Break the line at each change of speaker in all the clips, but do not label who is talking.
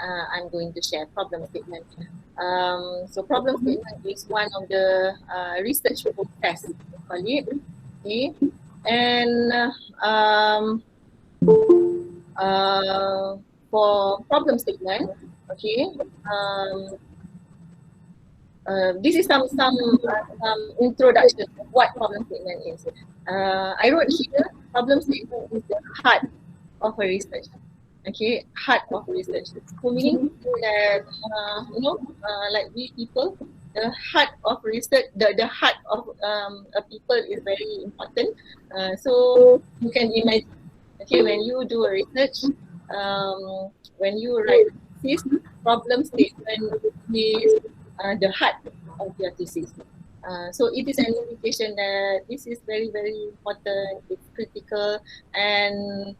I'm going to share, problem statement. So problem statement is one of the research process, we call it. Okay, and for problem statement, okay, this is some introduction of what problem statement is. I wrote here, problem statement is the heart of a research. Okay, heart of research. So meaning that like we people, the heart of research, the heart of a people is very important. So you can imagine, okay, when you do a research, when you write thesis, problem statement is the heart of your thesis. So it is an indication that this is very, very important, it's critical, and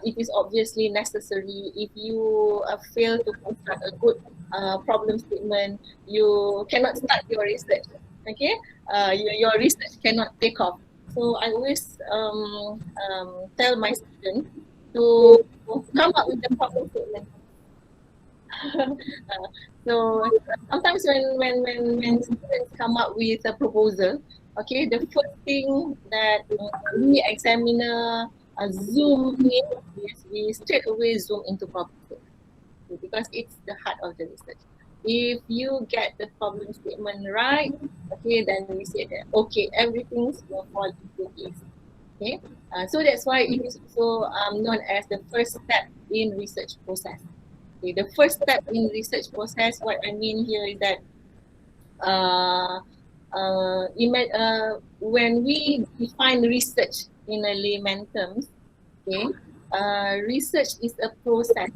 it is obviously necessary. If you fail to construct a good problem statement, you cannot start your research, okay? Your research cannot take off. So I always tell my students to come up with the problem statement. So sometimes when students come up with a proposal, okay, the first thing that we examiner zoom in is we straight away zoom into problem statement, because it's the heart of the research. If you get the problem statement right, okay, then we say that okay, everything will fall into place. Okay, so that's why it is also known as the first step in research process. Okay, the first step in research process, what I mean here is that when we define research in a layman terms, okay, research is a process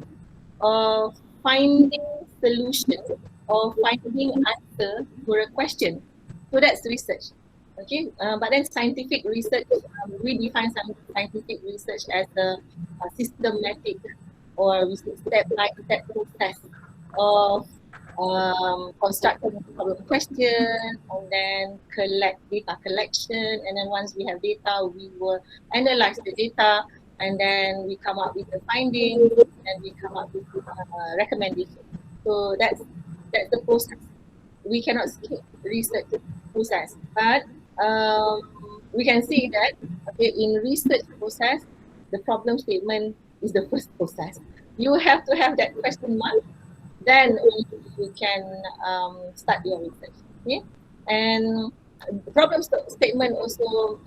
of finding solution or finding answer for a question. So that's research. Okay, but then scientific research, we define some scientific research as a systematic or we say step-by-step process of constructing a problem question, and then collect data collection, and then once we have data, we will analyze the data, and then we come up with the findings, and we come up with recommendations. So that's the process. We cannot skip research process, but we can see that okay, in research process, the problem statement is the first process. You have to have that question mark, then you can start your research. Okay, and problem statement also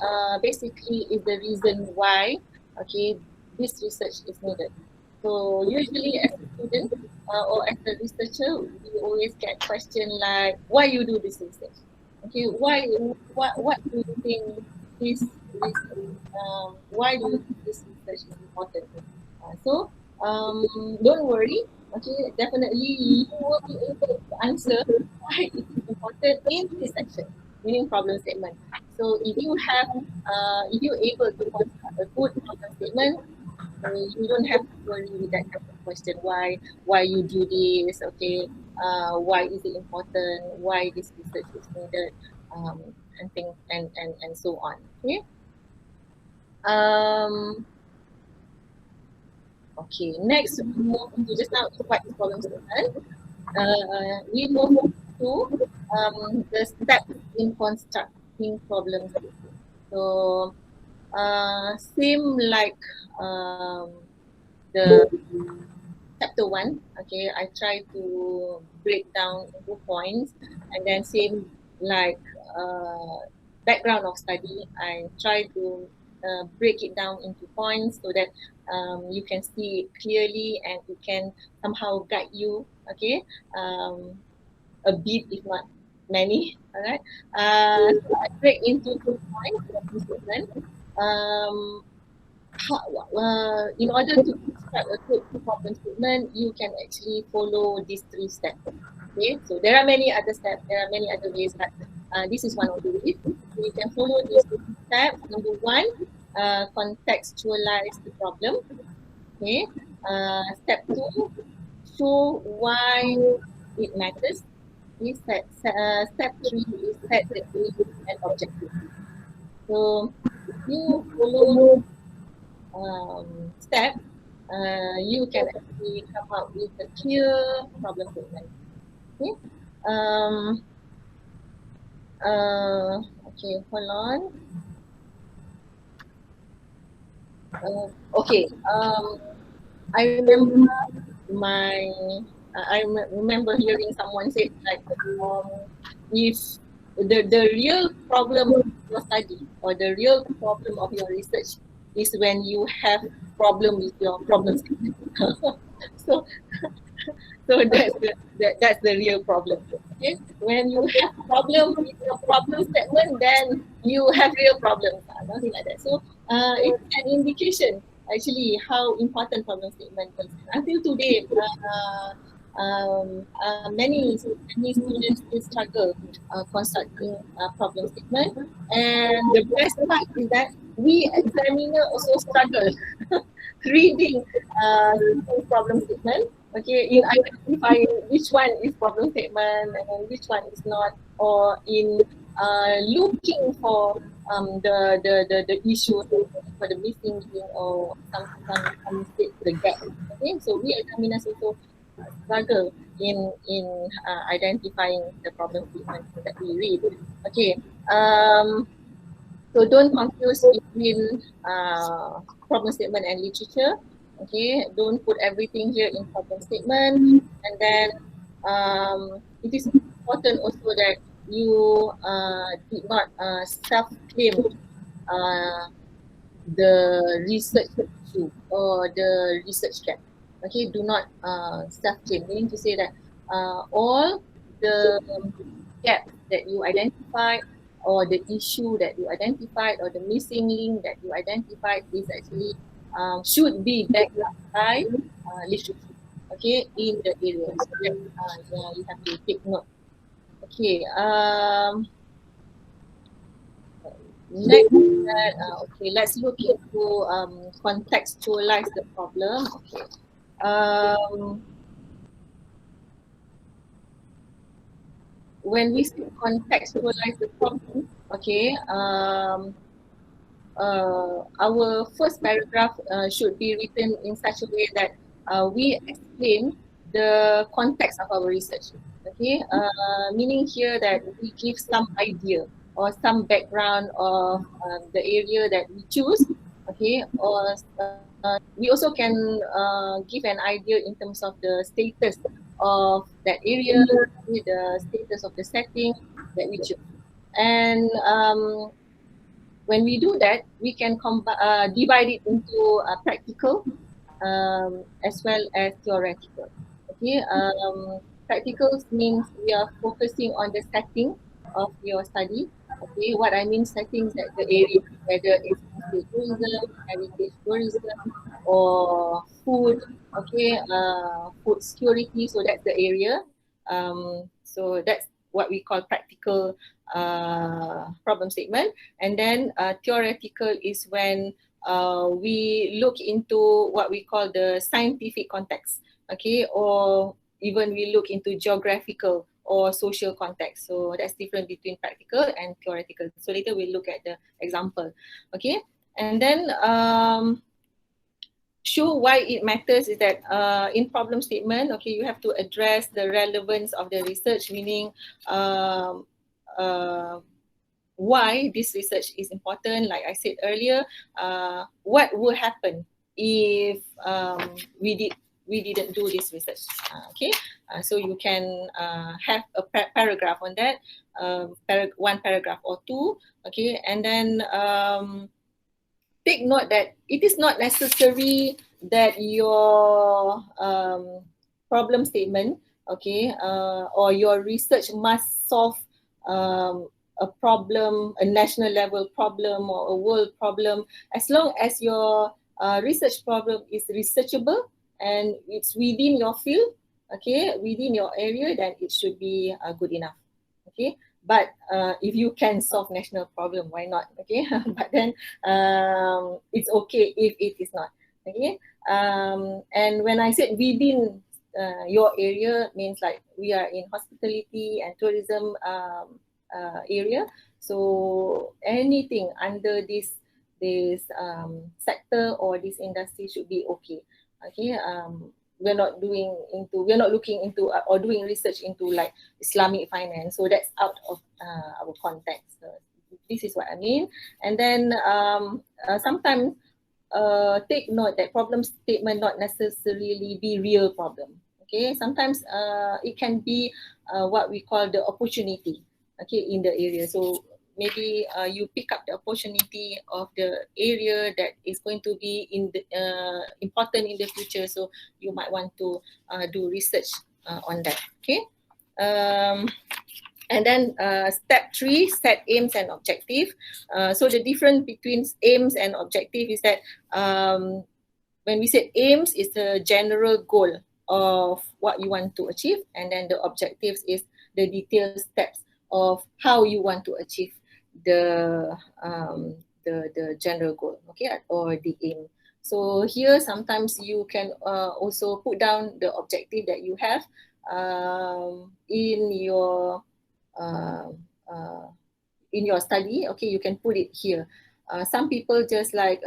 basically is the reason why okay this research is needed. So usually as a student or as a researcher, we always get question like, why you do this research? Okay, what do you think this why do you think this research is important? So don't worry. Okay, definitely you will be able to answer why it is important in this section, meaning problem statement. So if you have, if you're able to construct a good problem statement, you don't have to worry with that kind of question. Why you do this? Okay, why is it important? Why this research is needed? And things and so on. Okay. Okay. Next, we move to just now what is problem statement. We move to the steps in constructing problems. So same like the chapter 1, okay, I try to break down into points, and then same like background of study, I try to break it down into points so that you can see it clearly and it can somehow guide you, okay, a bit if not many, all right. So I break into 2 points of this statement. In order to construct a good problem statement, you can actually follow these 3 steps. Okay, so there are many other steps, there are many other ways, but this is one of the ways. So you can follow these 2 steps. Number 1, contextualize the problem. Okay, step 2, show why it matters. Okay, step 3 is set the aim and objective. So if you follow step, you can actually come up with a clear problem statement. Okay. Um, okay, hold on. Okay. I remember my remember hearing someone say like if the real problem of your study or the real problem of your research is when you have problem with your problem statement. so that's the real problem. Okay, when you have problem with your problem statement, then you have real problems. Nothing like that. So it's an indication actually how important problem statement is. Until today, many students still struggle constructing a problem statement, and the best part is that we examiner also struggle reading problem statement. Okay, in identifying which one is problem statement and which one is not, or in looking for the issue, for the missing link or some mistake, the gap. Okay, so we examiners also struggle in identifying the problem statement that we read. Okay, so don't confuse between problem statement and literature. Okay, don't put everything here in problem statement. And then it is important also that you did not self-claim uh, the research issue or the research gap. Okay, do not self-claim, meaning to say that all the gaps that you identified or the issue that you identified or the missing link that you identified is actually should be backed up by literature, okay, in the area. So that yeah, you have to take note. Okay, next, okay, let's look into contextualize the problem. Okay. When we say contextualize the problem, okay, our first paragraph should be written in such a way that we explain the context of our research. Okay, meaning here that we give some idea or some background of the area that we choose. Okay, or we also can give an idea in terms of the status of that area, the status of the setting that we choose. And when we do that, we can divide it into practical as well as theoretical. Okay, practicals means we are focusing on the setting of your study. Okay, what I mean setting is that the area, whether it's tourism, heritage tourism, or food. Okay, food security. So that's the area. So that's what we call practical problem statement. And then theoretical is when we look into what we call the scientific context, okay, or even we look into geographical or social context. So that's different between practical and theoretical. So later we'll look at the example, okay. And then show why it matters is that in problem statement, okay, you have to address the relevance of the research, meaning why this research is important. Like I said earlier, what would happen if we didn't do this research? Okay, so you can have a paragraph on that, one paragraph or two. Okay, and then take note that it is not necessary that your problem statement, okay, or your research must solve a problem, a national level problem or a world problem, as long as your research problem is researchable and it's within your field, okay, within your area, then it should be good enough, okay. But if you can solve national problem, why not? Okay, but then it's okay if it is not. Okay, and when I said within your area, means like we are in hospitality and tourism area. So anything under this sector or this industry should be okay. Okay, we're not looking into or doing research into like Islamic finance, so that's out of our context. This is what I mean. And then sometimes take note that problem statement not necessarily be real problem. Okay, sometimes it can be what we call the opportunity. Okay, in the area. So maybe you pick up the opportunity of the area that is going to be in the, important in the future. So you might want to do research on that. Okay. Um, and then step 3, set aims and objective. So the difference between aims and objective is that when we say aims, is the general goal of what you want to achieve, and then the objectives is the detailed steps of how you want to achieve the the general goal, okay, or the aim. So here sometimes you can also put down the objective that you have uh, uh, in your study. Okay, you can put it here. Some people just like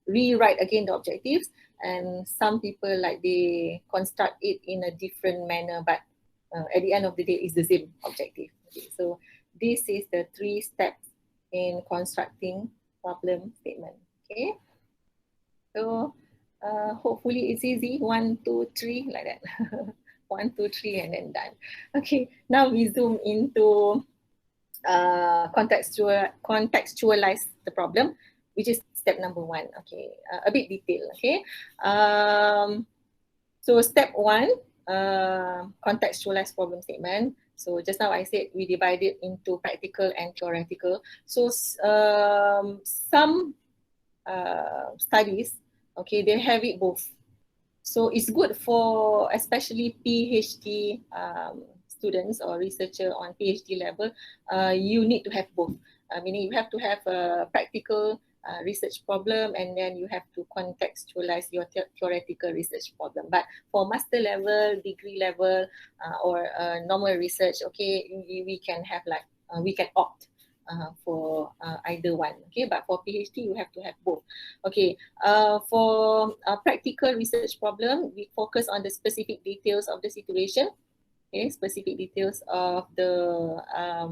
rewrite again the objectives, and some people like they construct it in a different manner, but at the end of the day it's the same objective. Okay, so this is the 3 steps in constructing problem statement. Okay, so hopefully it's easy, 1, 2, 3 like that. 1, 2, 3 and then done. Okay, now we zoom into contextualize the problem, which is step number 1. Okay, a bit detailed. Okay, so step 1, contextualize problem statement. So just now I said we divide it into practical and theoretical. So some studies, okay, they have it both. So it's good for especially PhD students or researcher on PhD level. You need to have both. Meaning you have to have a practical research problem, and then you have to contextualize your theoretical research problem. But for master level, degree level, or normal research, okay, we can have like we can opt for either one. Okay, but for PhD you have to have both. Okay, for practical research problem, we focus on the specific details of the situation. Okay, specific details of the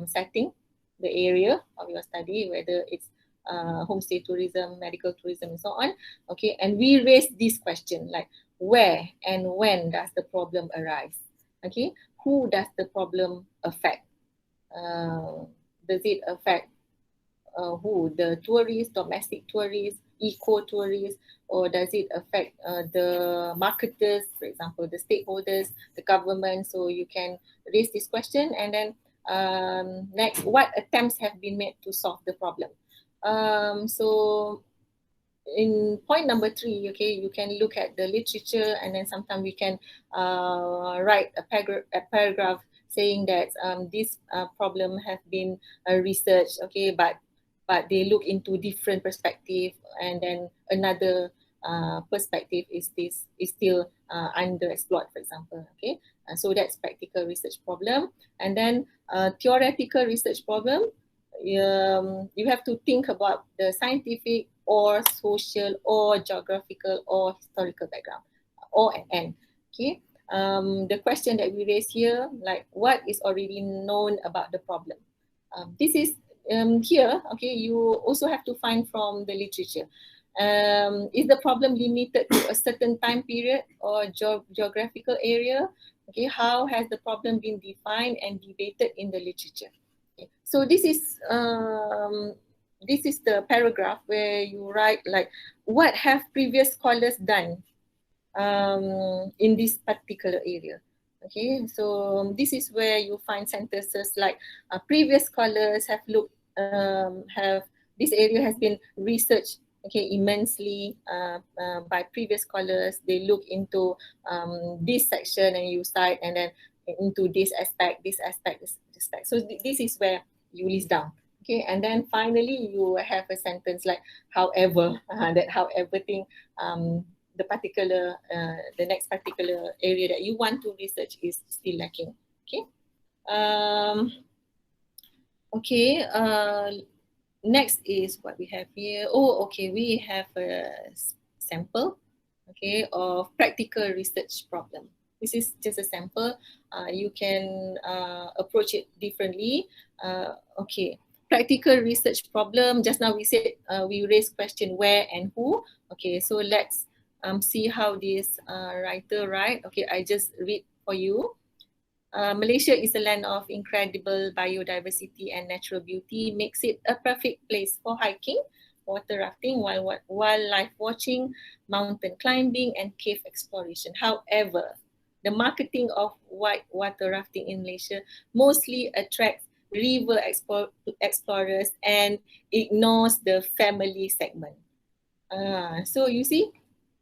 setting, the area of your study, whether it's homestay tourism, medical tourism, and so on. Okay, and we raise this question like, where and when does the problem arise? Okay, who does the problem affect? Does it affect who? The tourists, domestic tourists, eco tourists, or does it affect the marketers, for example, the stakeholders, the government? So you can raise this question, and then next, what attempts have been made to solve the problem? So in point number 3, okay, you can look at the literature, and then sometimes we can write a paragraph saying that this problem have been researched, okay, but they look into different perspective, and then another perspective is still underexplored, for example. Okay, so that's practical research problem. And then theoretical research problem, you have to think about the scientific or social or geographical or historical background, or and. Okay, the question that we raise here, like what is already known about the problem? This is here, okay, you also have to find from the literature. Is the problem limited to a certain time period or geographical area? Okay, how has the problem been defined and debated in the literature? Okay. So this is the paragraph where you write like, what have previous scholars done in this particular area? Okay, so this is where you find sentences like previous scholars have looked, have this area has been researched, okay, immensely by previous scholars. They look into this section, and you cite, and then into this aspect, this aspect, this aspect. So this is where you list down. Okay, and then finally you have a sentence like, however, that however thing, the particular, the next particular area that you want to research is still lacking. Okay. Okay. Next is what we have here. Oh, okay. We have a sample. okay, of practical research problem. This is just a sample. You can approach it differently. Okay, practical research problem. Just now we said we raised question where and who. Okay, so let's see how this writer write. Okay, I just read for you. Malaysia is a land of incredible biodiversity and natural beauty, makes it a perfect place for hiking, water rafting, wildlife watching, mountain climbing, and cave exploration. However, the marketing of white water rafting in Malaysia mostly attracts river explorers and ignores the family segment. So you see,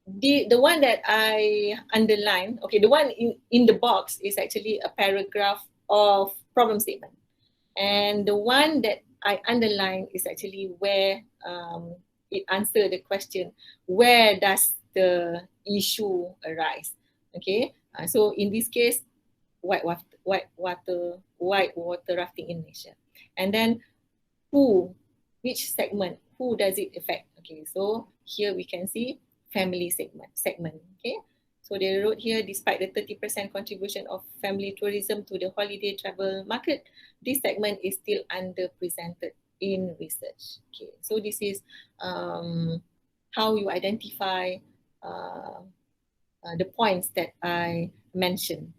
the one that I underline, okay, the one in the box is actually a paragraph of problem statement. And the one that I underline is actually where it answers the question, where does the issue arise? Okay, so in this case, white water rafting in Malaysia. And then who, which segment, who does it affect? Okay, so here we can see family segment. Okay, so they wrote here, despite the 30% contribution of family tourism to the holiday travel market, this segment is still underrepresented in research. Okay, so this is how you identify the points that I mentioned.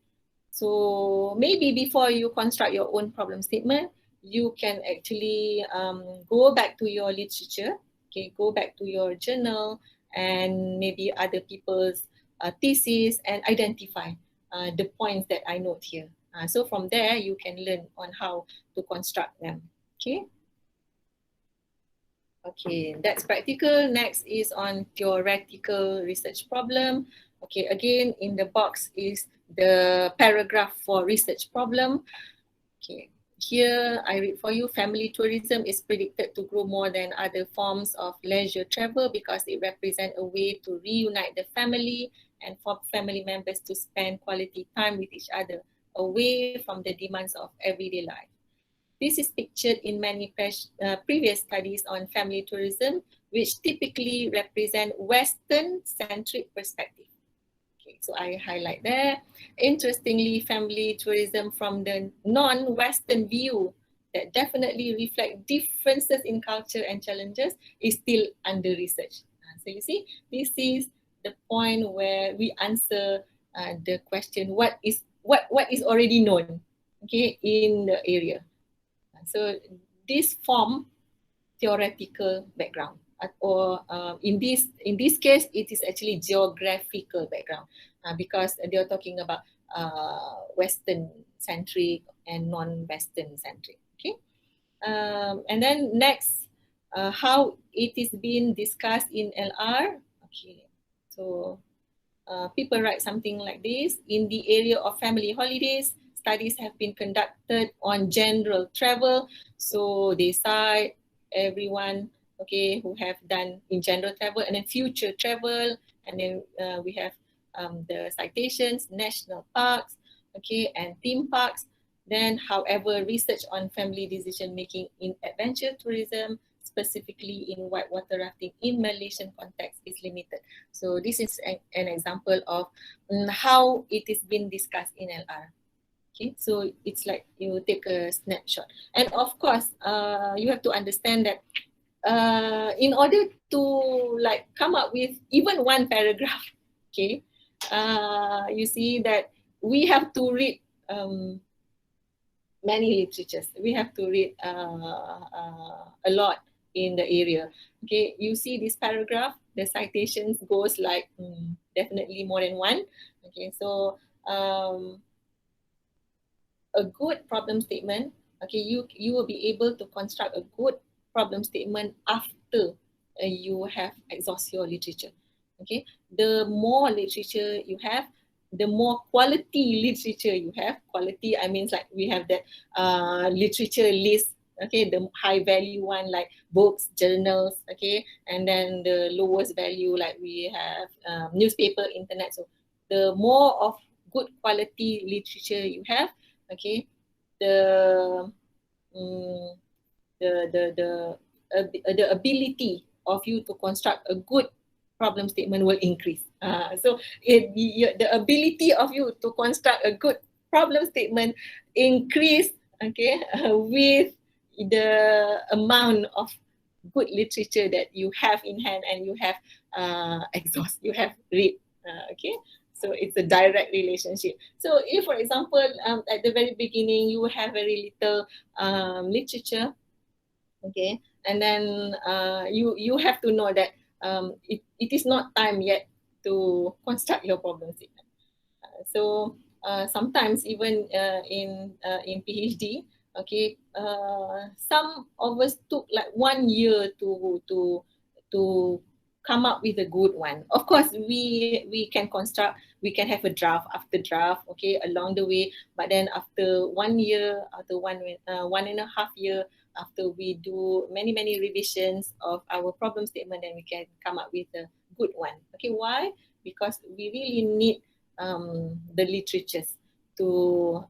So maybe before you construct your own problem statement, you can actually go back to your literature, okay, go back to your journal and maybe other people's thesis and identify the points that I note here. So from there, you can learn on how to construct them, okay? Okay, that's practical. Next is on theoretical research problem. Okay, again, in the box is the paragraph for research problem. Okay, here I read for you, family tourism is predicted to grow more than other forms of leisure travel because it represents a way to reunite the family and for family members to spend quality time with each other away from the demands of everyday life. This is pictured in many previous studies on family tourism, which typically represent Western-centric perspective. Okay, so I highlight there. Interestingly, family tourism from the non-Western view that definitely reflect differences in culture and challenges is still under research. So you see, this is the point where we answer the question, what is already known, okay, in the area. So this form theoretical background, or in this case, it is actually geographical background because they are talking about Western centric and non-Western centric. Okay, and then next, how it is being discussed in LR. Okay, so people write something like this. In the area of family holidays, studies have been conducted on general travel. So they cite everyone, okay, who have done in general travel and then future travel. And then we have the citations, national parks, okay, and theme parks. Then, however, research on family decision making in adventure tourism, specifically in whitewater rafting in Malaysian context, is limited. So this is an example of how it is being discussed in LR. Okay, so it's like you take a snapshot. And of course, you have to understand that in order to like come up with even one paragraph, okay, you see that we have to read many literatures. We have to read a lot in the area. Okay, you see this paragraph, the citations goes like definitely more than one. Okay, so a good problem statement, okay, you will be able to construct a good problem statement after you have exhaust your literature. Okay, the more literature you have, the more quality literature you have. Quality, I mean, like we have that literature list, okay, the high value one like books, journals, okay, and then the lowest value like we have newspaper, internet. So the more of good quality literature you have, okay, the the ability of you to construct a good problem statement will increase. The ability of you to construct a good problem statement increase, okay, with the amount of good literature that you have in hand and you have you have read, okay. So it's a direct relationship. So if, for example, at the very beginning you have very little literature, okay, and then you have to know that it is not time yet to construct your problem statement. Sometimes even in PhD, okay, some of us took like 1 year to come up with a good one. Of course, we can construct, we can have a draft after draft, okay, along the way. But then after 1 year, after 1.5 year, after we do many revisions of our problem statement, then we can come up with a good one. Okay, why? Because we really need the literatures to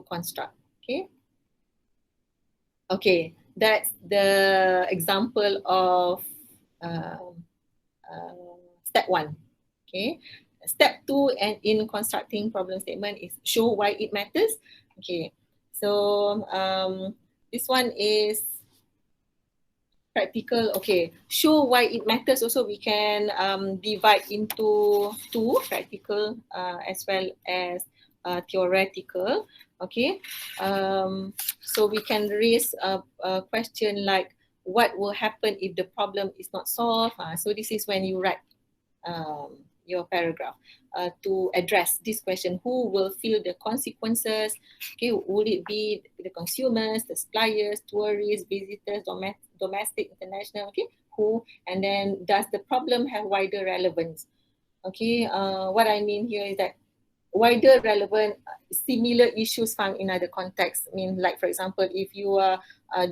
construct. Okay. Okay, that's the example of step 1. Okay. Step 2 and in constructing problem statement is show why it matters. Okay. So this one is practical. Okay, show why it matters. Also, we can divide into 2, practical as well as theoretical. Okay, so we can raise a question like, what will happen if the problem is not solved? So this is when you write your paragraph to address this question. Who will feel the consequences? Okay, will it be the consumers, the suppliers, tourists, visitors, domestic, international? Okay, who? And then does the problem have wider relevance? Okay, what I mean here is that wider relevant similar issues found in other contexts. I mean, like for example, if you are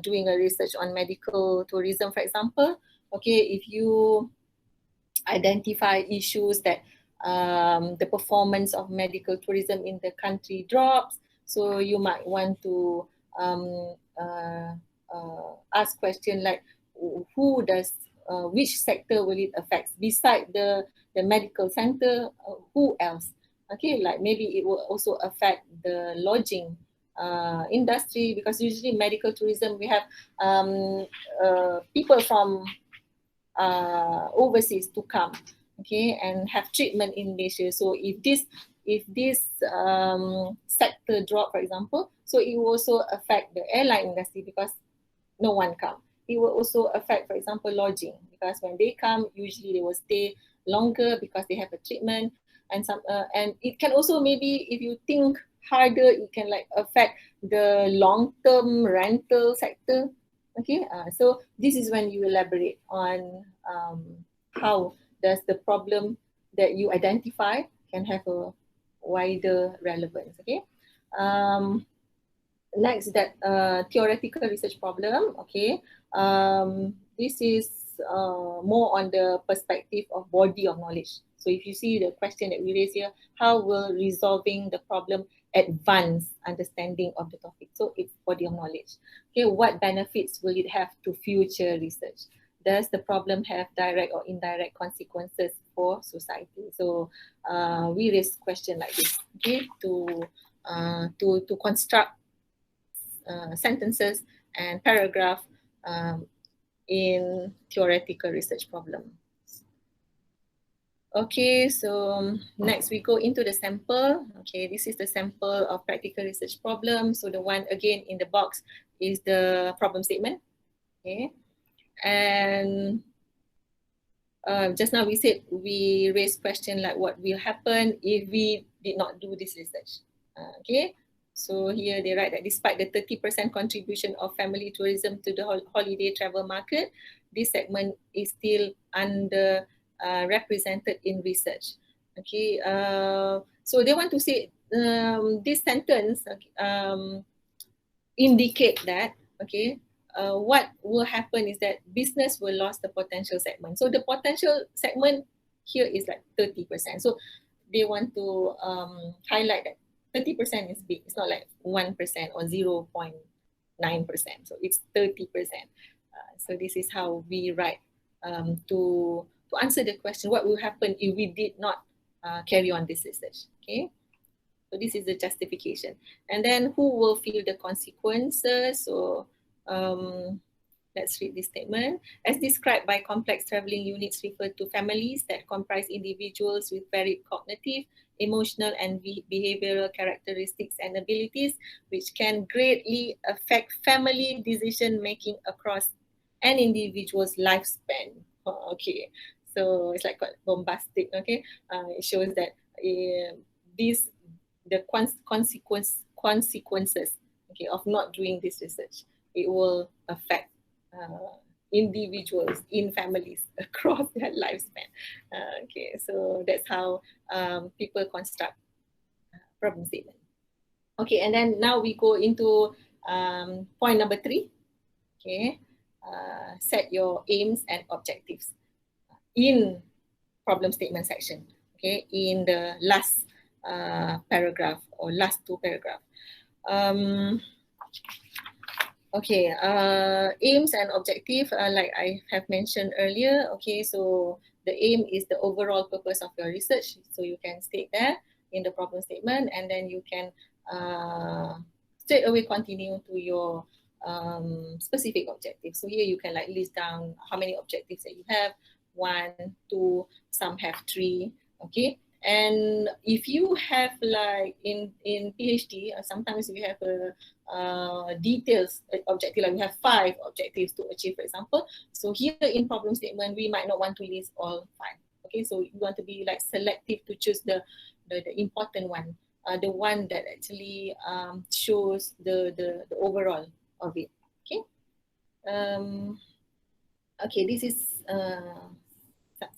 doing a research on medical tourism, for example, okay, if you identify issues that the performance of medical tourism in the country drops, so you might want to ask question like, who does which sector will it affect beside the medical center, who else? Okay, like maybe it will also affect the lodging industry, because usually medical tourism we have people from overseas to come, okay, and have treatment in Malaysia. So if this sector drop, for example, so it will also affect the airline industry because no one come. It will also affect, for example, lodging, because when they come, usually they will stay longer because they have a treatment, and it can also, maybe if you think harder, it can like affect the long-term rental sector. Okay, so this is when you elaborate on how does the problem that you identify can have a wider relevance. Okay. Next, that theoretical research problem. Okay, this is more on the perspective of body of knowledge. So if you see the question that we raise here, how will resolving the problem advance understanding of the topic? So it's body of knowledge. Okay, what benefits will it have to future research? Does the problem have direct or indirect consequences for society? So we raise question like this, okay, to construct sentences and paragraph in theoretical research problem. Okay, so next we go into the sample. Okay, this is the sample of practical research problem. So the one again in the box is the problem statement. Okay, and just now we said we raised question like, what will happen if we did not do this research? Okay, so here they write that despite the 30% contribution of family tourism to the holiday travel market, this segment is still under represented in research. Okay, so they want to say this sentence indicate that, okay, what will happen is that business will lose the potential segment. So the potential segment here is like 30%. So they want to highlight that 30% is big. It's not like 1% or 0.9%. So it's 30%. So this is how we write to to answer the question, what will happen if we did not carry on this research, okay? So this is the justification. And then who will feel the consequences? So let's read this statement. As described by complex traveling units refer to families that comprise individuals with varied cognitive, emotional and behavioral characteristics and abilities, which can greatly affect family decision making across an individual's lifespan. Okay, so it's like quite bombastic. Okay, it shows that the consequences, okay, of not doing this research, it will affect individuals in families across their lifespan. Okay, so that's how people construct problem statement. Okay, and then now we go into point number 3. Okay, set your aims and objectives in problem statement section. Okay, in the last paragraph or last 2 paragraphs. Okay, aims and objective, like I have mentioned earlier. Okay, so the aim is the overall purpose of your research. So you can state there in the problem statement, and then you can straight away continue to your specific objectives. So here you can like list down how many objectives that you have. 1, 2, some have 3. Okay, and if you have like in PhD, sometimes we have a details objective, like we have 5 objectives to achieve, for example. So here in problem statement, we might not want to list all 5. Okay, so you want to be like selective to choose the important one, the one that actually shows the overall of it. Okay. Okay, this is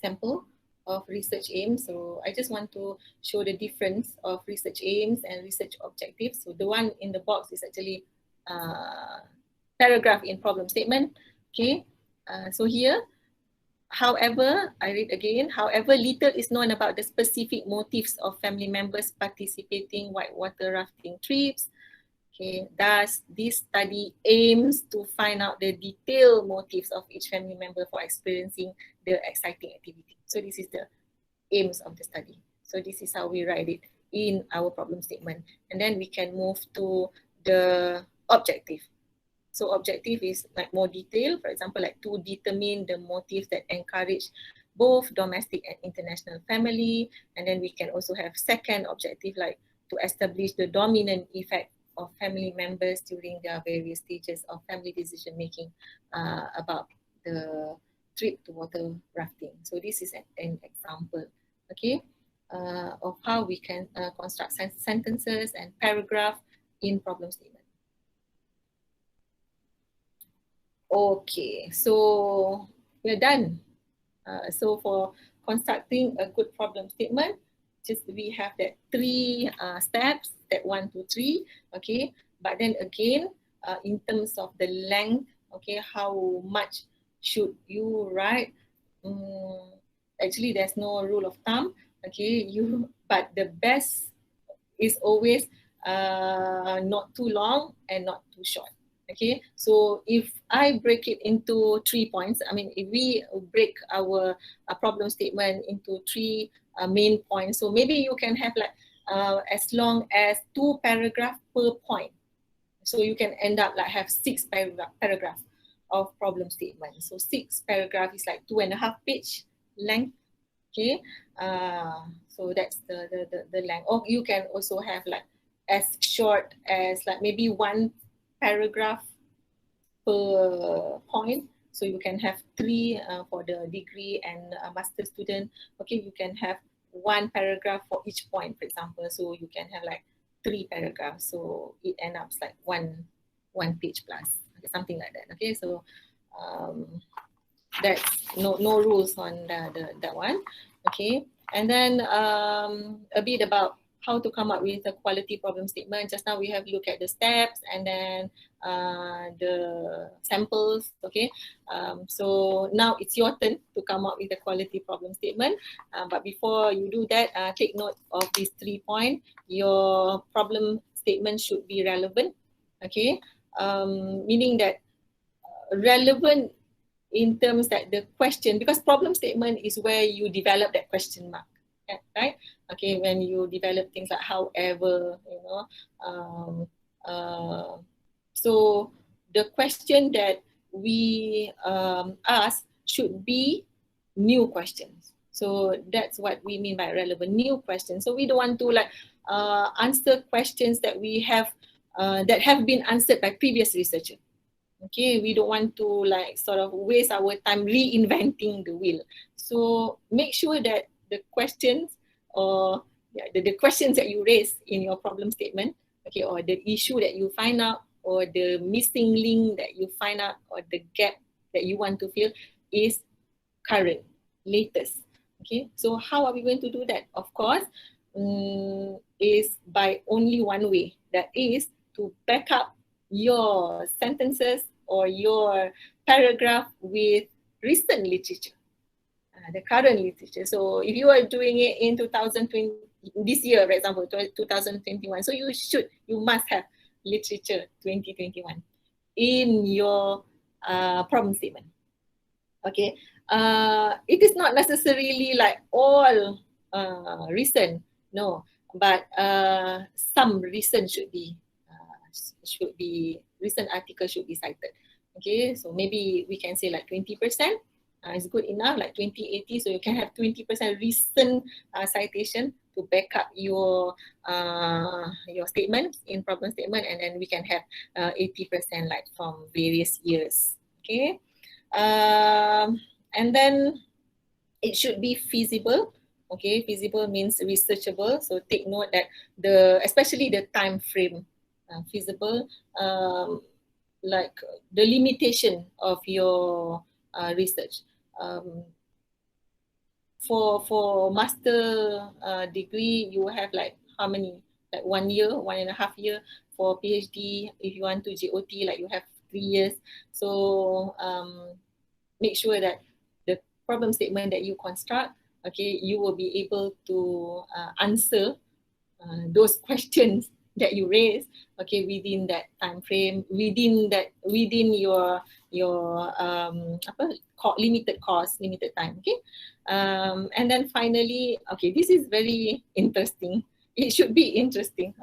sample of research aims. So I just want to show the difference of research aims and research objectives. So the one in the box is actually paragraph in problem statement. Okay, so here, however, I read again, however, little is known about the specific motives of family members participating whitewater rafting trips. Okay, thus this study aims to find out the detailed motives of each family member for experiencing the exciting activity. So this is the aims of the study. So this is how we write it in our problem statement. And then we can move to the objective. So objective is like more detailed, for example, like to determine the motives that encourage both domestic and international family. And then we can also have second objective, like to establish the dominant effect of family members during their various stages of family decision making about the trip to water rafting. So this is an example, okay, of how we can construct sentences and paragraph in problem statement. Okay, so we're done. So for constructing a good problem statement, just we have that 3 steps, step 1 to 3, okay. But then again, in terms of the length, okay, how much should you write? Actually, there's no rule of thumb, okay. But the best is always not too long and not too short. Okay, so if I break it into 3 points, I mean, if we break our problem statement into 3 main points, so maybe you can have like as long as 2 paragraphs per point. So you can end up like have 6 paragraphs of problem statement. So 6 paragraphs is like 2.5 page length. Okay, so that's the length. Or you can also have like as short as like maybe 1 paragraph per point. So you can have 3 for the degree and master student. Okay, you can have 1 paragraph for each point, for example. So you can have like 3 paragraphs. So it ends up like one page plus, okay, something like that. Okay, so that's no rules on that one. Okay, and then a bit about how to come up with a quality problem statement. Just now we have looked at the steps and then the samples. Okay, so now it's your turn to come up with a quality problem statement. But before you do that, take note of these 3 points. Your problem statement should be relevant. Okay, meaning that relevant in terms that the question, because problem statement is where you develop that question mark, right? Okay, when you develop things like however, you know, so the question that we ask should be new questions. So that's what we mean by relevant new questions. So we don't want to like answer questions that we have that have been answered by previous researchers. Okay, we don't want to like sort of waste our time reinventing the wheel. So make sure that the questions or the questions that you raise in your problem statement, okay, or the issue that you find out, or the missing link that you find out, or the gap that you want to fill is current, latest. Okay, so how are we going to do that? Of course, is by only one way, that is to back up your sentences or your paragraph with recent literature, the current literature. So if you are doing it in 2020, this year, for example, 2021, so you must have literature 2021 in your problem statement. Okay, it is not necessarily like all recent, no, but some recent should be recent articles should be cited. Okay, so maybe we can say like 20%. Is good enough, like 2080, so you can have 20% recent citation to back up your statement in problem statement, and then we can have 80% like from various years. Okay, and then it should be feasible. Okay, feasible means researchable, so take note that especially the time frame, feasible, like the limitation of your research. For master degree, you have like how many? Like 1 year, 1.5 year. For PhD, if you want to GOT, like you have 3 years. So make sure that the problem statement that you construct, okay, you will be able to answer those questions that you raise, okay, within that time frame, within your limited cost, limited time. Okay, and then finally, okay, this is very interesting. It should be interesting.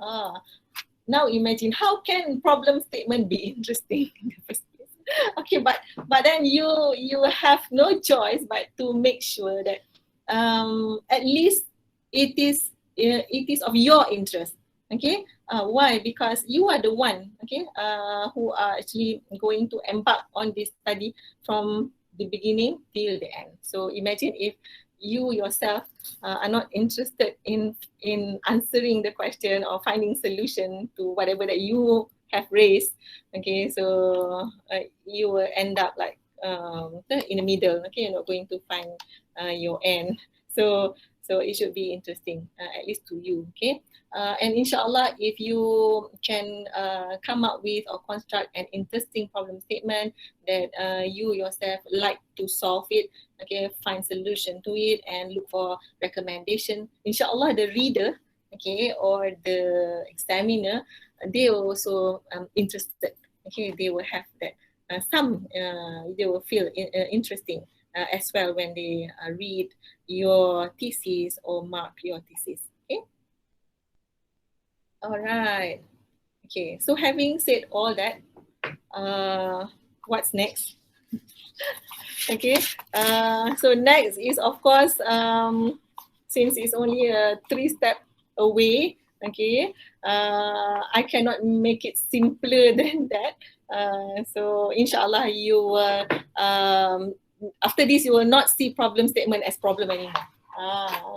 Now imagine, how can problem statement be interesting in the first place? Okay, but then you have no choice but to make sure that at least it is of your interest. Okay, why? Because you are the one, okay, who are actually going to embark on this study from the beginning till the end. So imagine if you yourself are not interested in answering the question or finding solution to whatever that you have raised. Okay, so you will end up like in the middle. Okay, you're not going to find your end. So it should be interesting, at least to you. Okay, and inshallah, if you can come up with or construct an interesting problem statement that you yourself like to solve it, okay, find solution to it and look for recommendation, inshallah the reader, okay, or the examiner, they are also interested. Okay, they will have that they will feel interesting as well when they read your thesis or mark your thesis. Okay. All right. Okay. So having said all that, what's next? Okay. So next is, of course, since it's only a 3-step away, okay, I cannot make it simpler than that. So inshallah, you will, after this, you will not see problem statement as problem anymore.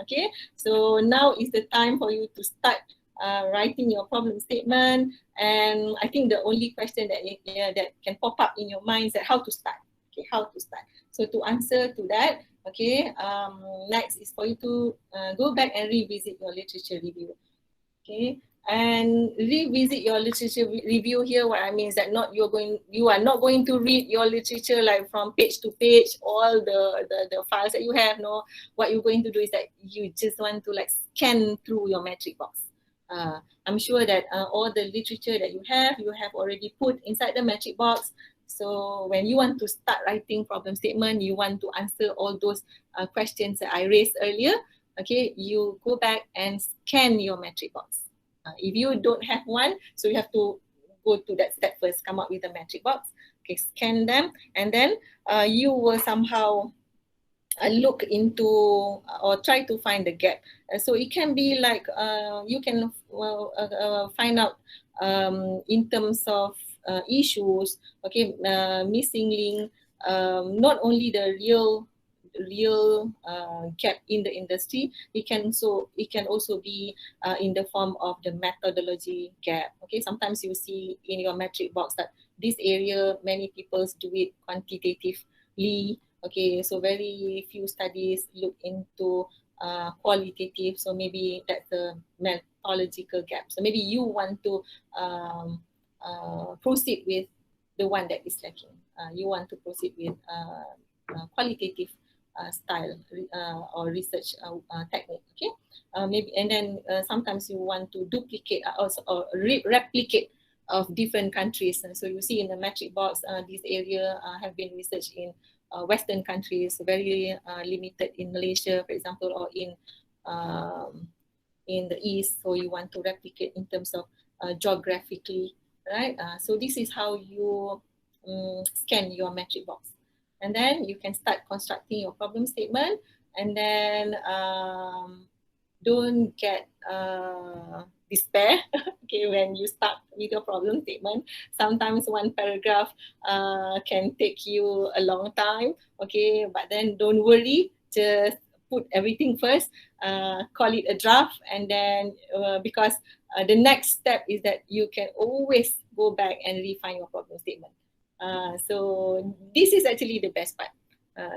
Okay, so now is the time for you to start writing your problem statement. And I think the only question that that can pop up in your mind is that how to start. Okay, how to start. So to answer to that, okay, next is for you to go back and revisit your literature review. Okay, and revisit your literature review here. What I mean is that you are not going to read your literature like from page to page, all the files that you have. No, what you're going to do is that you just want to like scan through your metric box. I'm sure that all the literature that you have already put inside the metric box. So when you want to start writing problem statement, you want to answer all those questions that I raised earlier, okay, you go back and scan your metric box. If you don't have one, so you have to go to that step first, come up with a metric box, okay, scan them, and then you will somehow look into or try to find the gap. So it can be like you can find out in terms of issues, okay, missing link, not only the real gap in the industry, it can also be in the form of the methodology gap. Okay, sometimes you see in your metric box that this area many people do it quantitatively. Okay, so very few studies look into qualitative, so maybe that's a methodological gap. So maybe you want to proceed with the one that is lacking. You want to proceed with qualitative style or research technique. Okay, maybe, and then sometimes you want to duplicate or replicate of different countries. And so you see in the metric box, this area have been researched in Western countries, very limited in Malaysia, for example, or in the East. So you want to replicate in terms of geographically, right? So this is how you scan your metric box. And then you can start constructing your problem statement, and then don't get despair okay, when you start with your problem statement. Sometimes one paragraph can take you a long time, okay, but then don't worry, just put everything first, call it a draft, and then because the next step is that you can always go back and refine your problem statement. So this is actually the best part.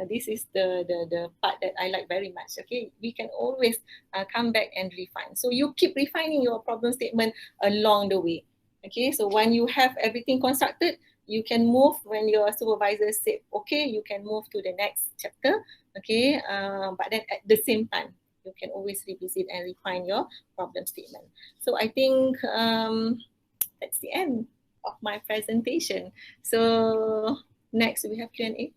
This is the part that I like very much. Okay, we can always come back and refine. So you keep refining your problem statement along the way. Okay, so when you have everything constructed, you can move. When your supervisor said, okay, you can move to the next chapter. Okay, but then at the same time, you can always revisit and refine your problem statement. So I think that's the end of my presentation. So next we have Q&A.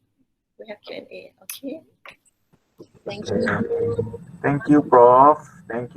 We have Q&A. Okay. Thank you.
Thank you, Prof. Thank you.